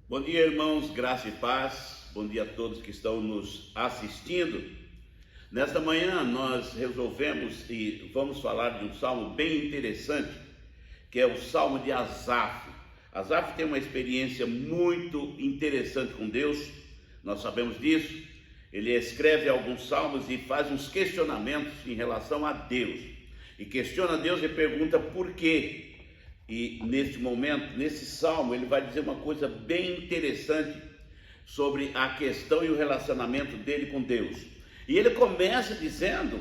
Bom dia, irmãos, graça e paz. Bom dia a todos que estão nos assistindo. Nesta manhã nós resolvemos e vamos falar de um salmo bem interessante, que é o Salmo de Asaf. Asaf tem uma experiência muito interessante com Deus, nós sabemos disso. Ele escreve alguns salmos e faz uns questionamentos em relação a Deus. E questiona Deus e pergunta por quê. E neste momento, nesse salmo, ele vai dizer uma coisa bem interessante sobre a questão e o relacionamento dele com Deus. E ele começa dizendo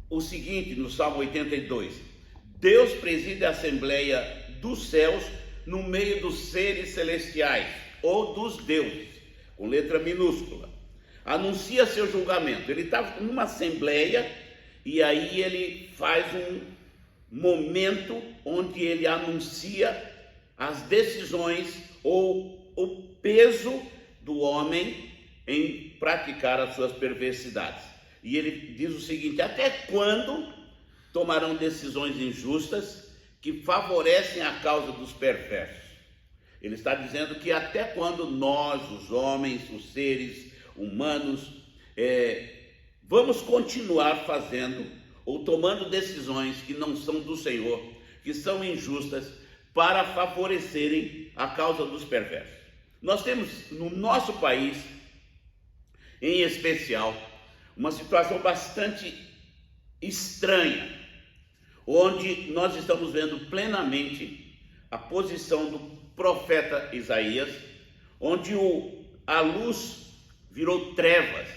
o seguinte no Salmo 82: Deus preside a assembleia dos céus no meio dos seres celestiais, ou dos deuses, com letra minúscula. Anuncia seu julgamento. Ele está numa assembleia e aí ele faz um momento onde ele anuncia as decisões ou o peso do homem em praticar as suas perversidades. E ele diz o seguinte: até quando tomarão decisões injustas que favorecem a causa dos perversos? Ele está dizendo que até quando nós, os homens, os seres humanos, vamos continuar fazendo ou tomando decisões que não são do Senhor, que são injustas, para favorecerem a causa dos perversos. Nós temos no nosso país, em especial, uma situação bastante estranha, onde nós estamos vendo plenamente a posição do profeta Isaías, onde a luz virou trevas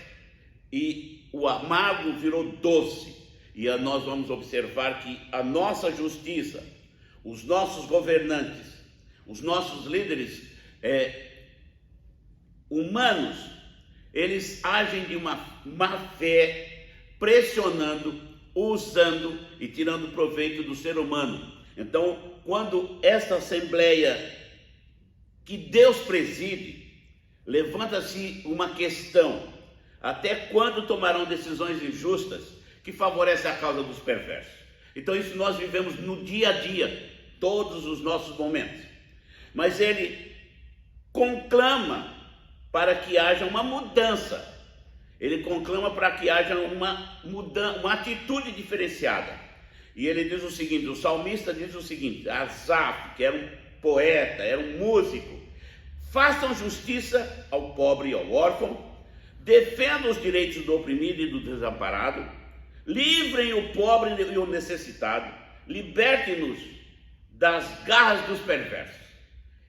e o amargo virou doce. E nós vamos observar que a nossa justiça, os nossos governantes, os nossos líderes humanos, eles agem de uma má fé, pressionando, usando e tirando proveito do ser humano. Então, quando esta assembleia que Deus preside, levanta-se uma questão: até quando tomarão decisões injustas que favorece a causa dos perversos? Então isso nós vivemos no dia a dia, todos os nossos momentos. Mas ele conclama para que haja uma mudança. Ele conclama para que haja uma atitude diferenciada. E ele diz o seguinte, o salmista diz o seguinte: Asaf, que era um poeta, era um músico: façam justiça ao pobre e ao órfão, defendam os direitos do oprimido e do desamparado, livrem o pobre e o necessitado, libertem-nos das garras dos perversos.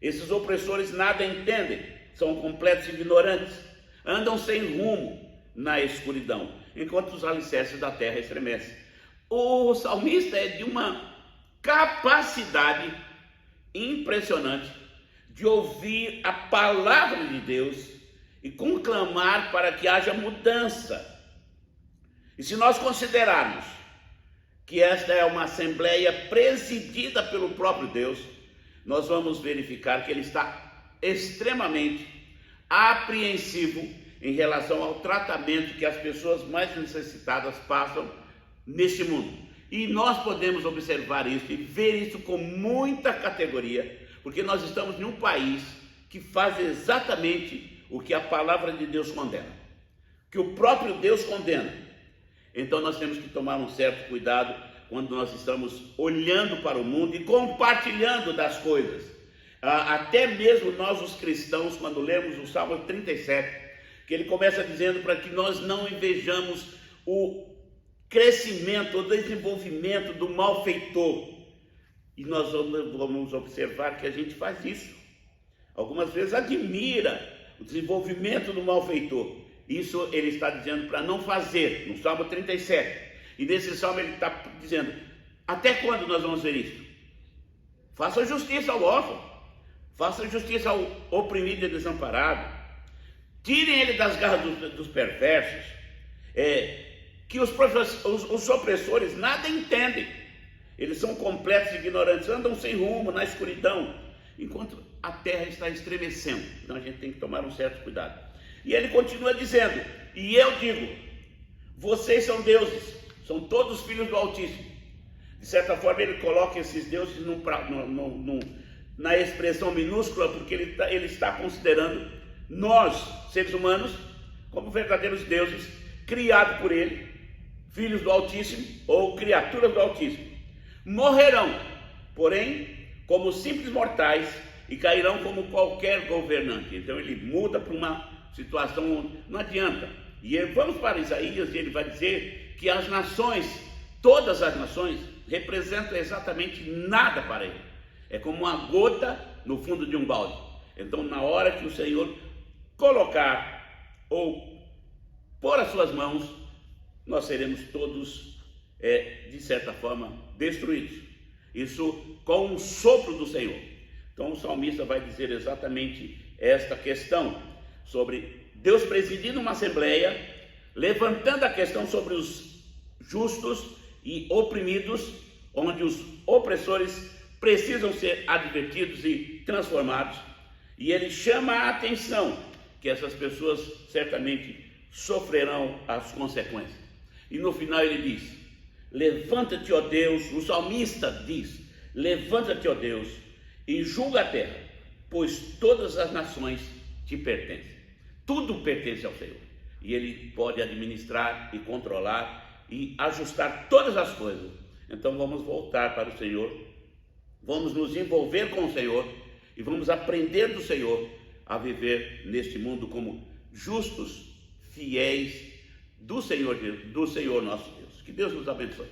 Esses opressores nada entendem, são completos ignorantes, andam sem rumo na escuridão, enquanto os alicerces da terra estremecem. O salmista é de uma capacidade impressionante de ouvir a palavra de Deus e conclamar para que haja mudança. E se nós considerarmos que esta é uma assembleia presidida pelo próprio Deus, nós vamos verificar que ele está extremamente apreensivo em relação ao tratamento que as pessoas mais necessitadas passam neste mundo. E nós podemos observar isso e ver isso com muita categoria, porque nós estamos em um país que faz exatamente o que a palavra de Deus condena, que o próprio Deus condena. Então nós temos que tomar um certo cuidado quando nós estamos olhando para o mundo e compartilhando das coisas. Até mesmo nós os cristãos, quando lemos o Salmo 37, que ele começa dizendo para que nós não invejamos o crescimento, o desenvolvimento do malfeitor. E nós vamos observar que a gente faz isso. Algumas vezes admira o desenvolvimento do malfeitor. Isso ele está dizendo para não fazer, no Salmo 37. E nesse Salmo ele está dizendo: até quando nós vamos ver isso? Faça justiça ao órfão, faça justiça ao oprimido e desamparado, tirem ele das garras dos perversos, que os opressores nada entendem, eles são completos ignorantes, andam sem rumo na escuridão, enquanto a terra está estremecendo. Então a gente tem que tomar um certo cuidado. E ele continua dizendo: e eu digo, vocês são deuses, são todos filhos do Altíssimo. De certa forma ele coloca esses deuses na expressão minúscula, porque ele está considerando nós, seres humanos, como verdadeiros deuses, criados por ele, filhos do Altíssimo ou criaturas do Altíssimo. Morrerão, porém, como simples mortais e cairão como qualquer governante. Então ele muda para uma situação onde não adianta. E vamos para Isaías e ele vai dizer que as nações, todas as nações, representam exatamente nada para ele. É como uma gota no fundo de um balde. Então, na hora que o Senhor colocar ou pôr as suas mãos, nós seremos todos, de certa forma, destruídos. Isso com um sopro do Senhor. Então, o salmista vai dizer exatamente esta questão sobre Deus presidindo uma assembleia, levantando a questão sobre os justos e oprimidos, onde os opressores precisam ser advertidos e transformados, e ele chama a atenção que essas pessoas certamente sofrerão as consequências. E no final ele diz: levanta-te, ó Deus, o salmista diz: levanta-te, ó Deus, e julga a terra, pois todas as nações te pertencem. Tudo pertence ao Senhor, e ele pode administrar e controlar e ajustar todas as coisas. Então vamos voltar para o Senhor, vamos nos envolver com o Senhor e vamos aprender do Senhor a viver neste mundo como justos, fiéis do Senhor nosso Deus. Que Deus nos abençoe.